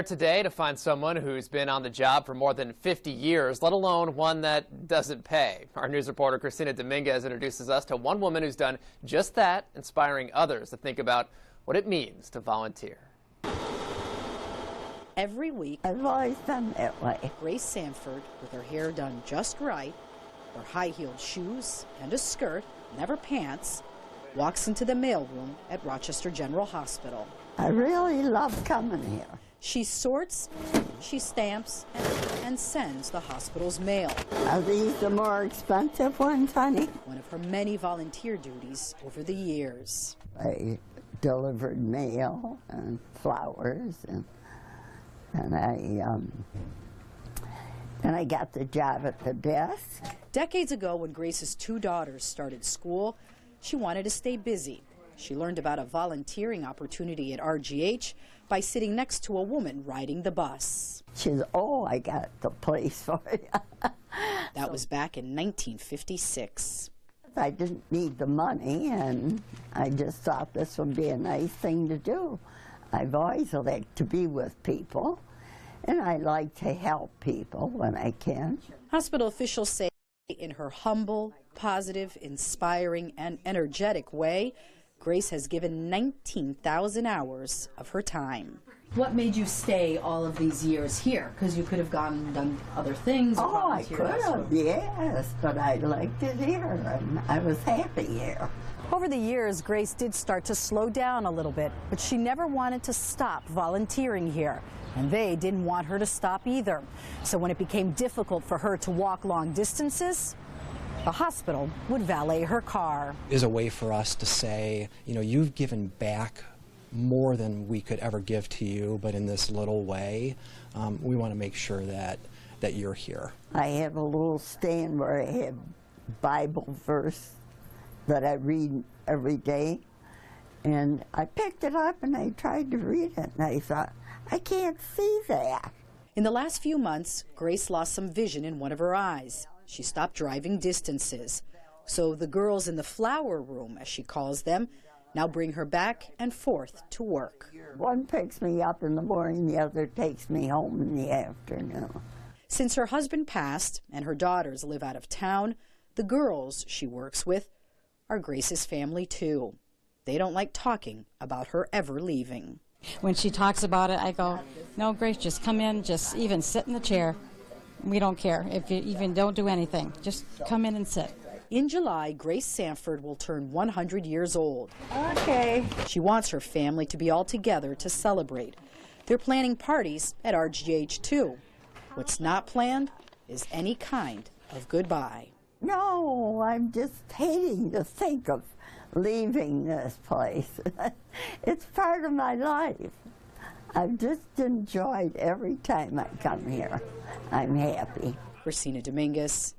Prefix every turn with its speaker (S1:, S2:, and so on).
S1: Today to find someone who's been on the job for more than 50 years, let alone one that doesn't pay. Our news reporter Grace Dominguez introduces us to one woman who's done just that, inspiring others to think about what it means to volunteer.
S2: Every week,
S3: I've always done that way.
S2: Grace Sanford, with her hair done just right, her high-heeled shoes and a skirt, never pants, walks into the mailroom at Rochester General Hospital.
S3: I really love coming here.
S2: She sorts, she stamps, and sends the hospital's mail.
S3: Are these the more expensive ones, honey?
S2: One of her many volunteer duties over the years.
S3: I delivered mail and flowers, and I got the job at the desk.
S2: Decades ago, when Grace's two daughters started school, she wanted to stay busy. She learned about a volunteering opportunity at RGH by sitting next to a woman riding the bus.
S3: She said, "Oh, I got the place for you."
S2: That was back in 1956.
S3: I didn't need the money, and I just thought this would be a nice thing to do. I've always liked to be with people, and I like to help people when I can.
S2: Hospital officials say in her humble, positive, inspiring, and energetic way, Grace has given 19,000 hours of her time. What made you stay all of these years here? Because you could have gone and done other things.
S3: Oh, I could have, yes, but I liked it here, and I was happy here.
S4: Over the years, Grace did start to slow down a little bit, but she never wanted to stop volunteering here. And they didn't want her to stop either. So when it became difficult for her to walk long distances, the hospital would valet her car.
S5: Is a way for us to say, you know, you've given back more than we could ever give to you, but in this little way, we want to make sure that you're here.
S3: I have a little stand where I have Bible verse that I read every day, and I picked it up and I tried to read it, and I thought, I can't see that.
S2: In the last few months, Grace lost some vision in one of her eyes. She stopped driving distances. So the girls in the flower room, as she calls them, now bring her back and forth to work.
S3: One picks me up in the morning, the other takes me home in the afternoon.
S2: Since her husband passed and her daughters live out of town, the girls she works with are Grace's family too. They don't like talking about her ever leaving.
S6: When she talks about it, I go, "No, Grace, just come in, just even sit in the chair. We don't care if you even don't do anything. Just come in and sit."
S2: In July, Grace Sanford will turn 100 years old.
S3: Okay.
S2: She wants her family to be all together to celebrate. They're planning parties at RGH too. What's not planned is any kind of goodbye.
S3: No, I'm just hating to think of leaving this place. It's part of my life. I've just enjoyed every time I come here. I'm happy.
S2: Grace Dominguez,